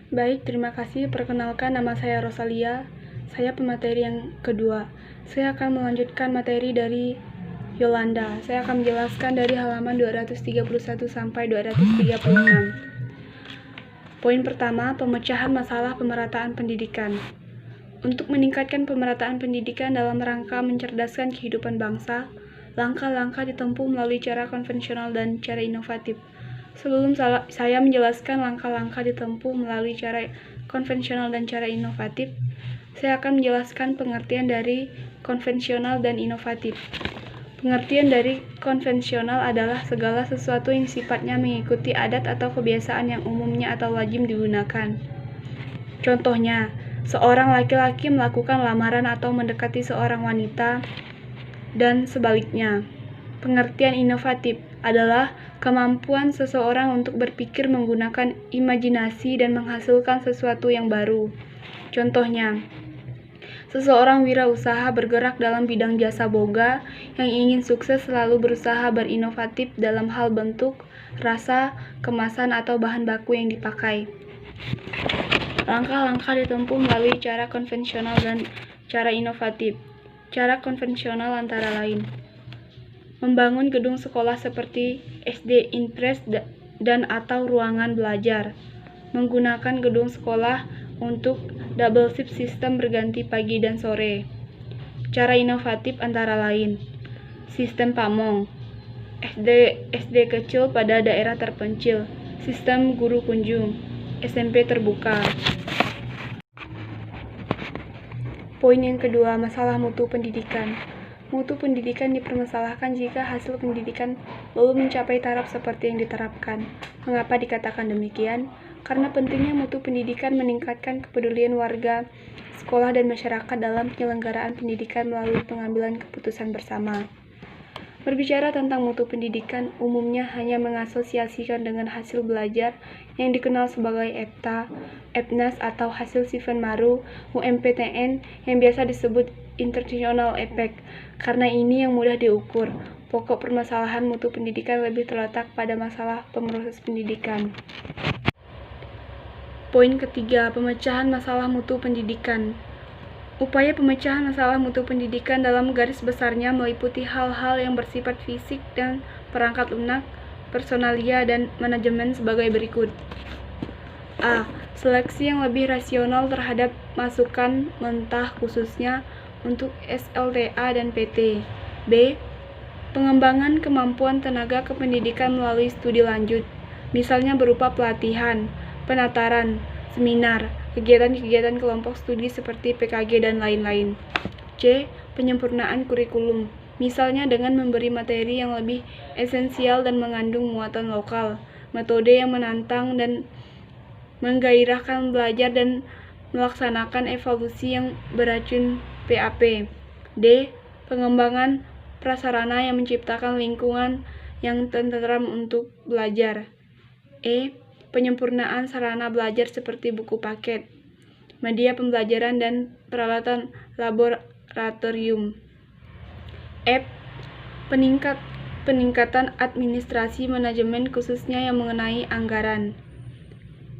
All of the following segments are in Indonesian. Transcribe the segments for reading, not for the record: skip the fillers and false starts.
Baik, terima kasih. Perkenalkan, nama saya Rosalia. Saya pemateri yang kedua. Saya akan melanjutkan materi dari Yolanda. Saya akan menjelaskan dari halaman 231 sampai 236. Poin pertama, pemecahan masalah pemerataan pendidikan. Untuk meningkatkan pemerataan pendidikan dalam rangka mencerdaskan kehidupan bangsa, langkah-langkah ditempuh melalui cara konvensional dan cara inovatif. Sebelum saya menjelaskan langkah-langkah ditempuh melalui cara konvensional dan cara inovatif, saya akan menjelaskan pengertian dari konvensional dan inovatif. Pengertian dari konvensional adalah segala sesuatu yang sifatnya mengikuti adat atau kebiasaan yang umumnya atau lazim digunakan. Contohnya, seorang laki-laki melakukan lamaran atau mendekati seorang wanita, dan sebaliknya. Pengertian inovatif adalah kemampuan seseorang untuk berpikir menggunakan imajinasi dan menghasilkan sesuatu yang baru. Contohnya, seseorang wirausaha bergerak dalam bidang jasa boga yang ingin sukses selalu berusaha berinovatif dalam hal bentuk, rasa, kemasan, atau bahan baku yang dipakai. Langkah-langkah ditempuh melalui cara konvensional dan cara inovatif. Cara konvensional antara lain: membangun gedung sekolah seperti SD Impres dan atau ruangan belajar, menggunakan gedung sekolah untuk double shift sistem berganti pagi dan sore. Cara inovatif antara lain: sistem pamong, SD kecil pada daerah terpencil, sistem guru kunjung, SMP terbuka. Poin yang kedua, masalah mutu pendidikan. Mutu pendidikan dipermasalahkan jika hasil pendidikan belum mencapai taraf seperti yang diterapkan. Mengapa dikatakan demikian? Karena pentingnya mutu pendidikan meningkatkan kepedulian warga, sekolah, dan masyarakat dalam penyelenggaraan pendidikan melalui pengambilan keputusan bersama. Berbicara tentang mutu pendidikan, umumnya hanya mengasosiasikan dengan hasil belajar yang dikenal sebagai EPTA, EPNAS atau hasil Sifen-Maru, UMPTN yang biasa disebut International Effect. Karena ini yang mudah diukur, pokok permasalahan mutu pendidikan lebih terletak pada masalah pemroses pendidikan. Poin ketiga, pemecahan masalah mutu pendidikan. Upaya pemecahan masalah mutu pendidikan dalam garis besarnya meliputi hal-hal yang bersifat fisik dan perangkat lunak, personalia, dan manajemen sebagai berikut. A. Seleksi yang lebih rasional terhadap masukan mentah khususnya untuk SLTA dan PT. B. Pengembangan kemampuan tenaga kependidikan melalui studi lanjut, misalnya berupa pelatihan, penataran, seminar, kegiatan-kegiatan kelompok studi seperti PKG dan lain-lain. C. Penyempurnaan kurikulum, misalnya dengan memberi materi yang lebih esensial dan mengandung muatan lokal, metode yang menantang dan menggairahkan belajar, dan melaksanakan evaluasi yang beracun PAP. D. Pengembangan prasarana yang menciptakan lingkungan yang tentram untuk belajar. E. Penyempurnaan sarana belajar seperti buku paket, media pembelajaran, dan peralatan laboratorium. F. Peningkatan administrasi manajemen khususnya yang mengenai anggaran.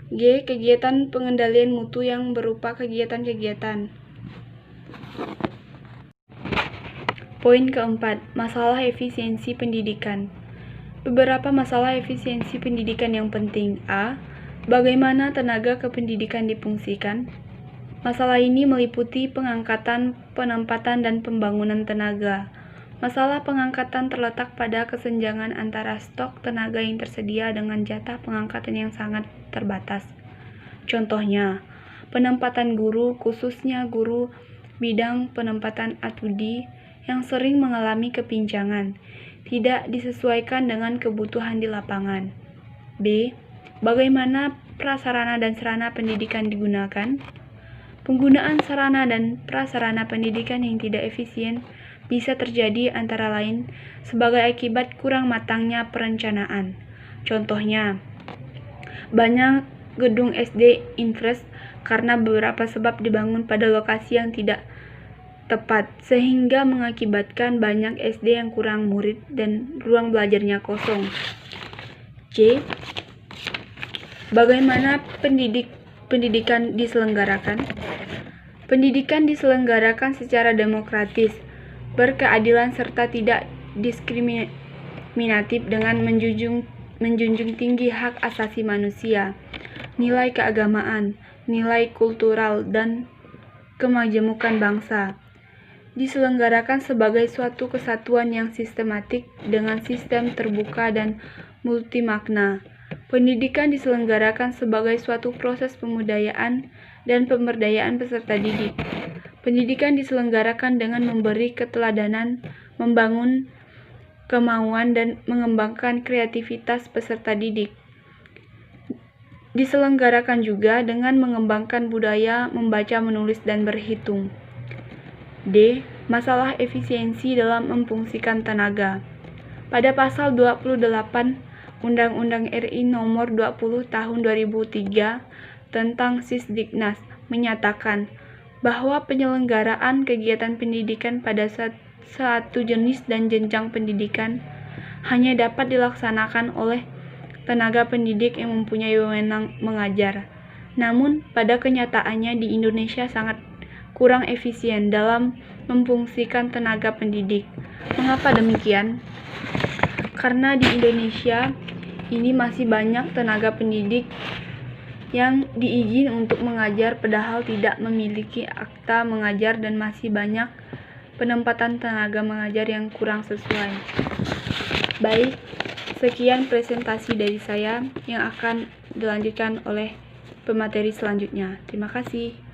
G. Kegiatan pengendalian mutu yang berupa kegiatan-kegiatan. Poin keempat, masalah efisiensi pendidikan. Beberapa masalah efisiensi pendidikan yang penting. A. Bagaimana tenaga kependidikan difungsikan? Masalah ini meliputi pengangkatan, penempatan, dan pembangunan tenaga. Masalah pengangkatan terletak pada kesenjangan antara stok tenaga yang tersedia dengan jatah pengangkatan yang sangat terbatas. Contohnya, penempatan guru, khususnya guru bidang penempatan ATUDI, yang sering mengalami kepinjangan, tidak disesuaikan dengan kebutuhan di lapangan. B. Bagaimana prasarana dan sarana pendidikan digunakan? Penggunaan sarana dan prasarana pendidikan yang tidak efisien bisa terjadi antara lain sebagai akibat kurang matangnya perencanaan. Contohnya, banyak gedung SD Impres karena beberapa sebab dibangun pada lokasi yang tidak tepat, sehingga mengakibatkan banyak SD yang kurang murid dan ruang belajarnya kosong. C. Bagaimana pendidikan diselenggarakan? Pendidikan diselenggarakan secara demokratis, berkeadilan serta tidak diskriminatif dengan menjunjung tinggi hak asasi manusia, nilai keagamaan, nilai kultural, dan kemajemukan bangsa. Diselenggarakan sebagai suatu kesatuan yang sistematik dengan sistem terbuka dan multimakna. Pendidikan diselenggarakan sebagai suatu proses pembudayaan dan pemberdayaan peserta didik. Pendidikan diselenggarakan dengan memberi keteladanan, membangun kemauan, dan mengembangkan kreativitas peserta didik. Diselenggarakan juga dengan mengembangkan budaya membaca, menulis, dan berhitung. D. Masalah efisiensi dalam memfungsikan tenaga. Pada pasal 28 Undang-Undang RI Nomor 20 Tahun 2003 tentang Sisdiknas menyatakan bahwa penyelenggaraan kegiatan pendidikan pada satu jenis dan jenjang pendidikan hanya dapat dilaksanakan oleh tenaga pendidik yang mempunyai wewenang mengajar. Namun, pada kenyataannya di Indonesia sangat kurang efisien dalam memfungsikan tenaga pendidik. Mengapa demikian? Karena di Indonesia ini masih banyak tenaga pendidik yang diizin untuk mengajar padahal tidak memiliki akta mengajar dan masih banyak penempatan tenaga mengajar yang kurang sesuai. Baik, sekian presentasi dari saya yang akan dilanjutkan oleh pemateri selanjutnya. Terima kasih.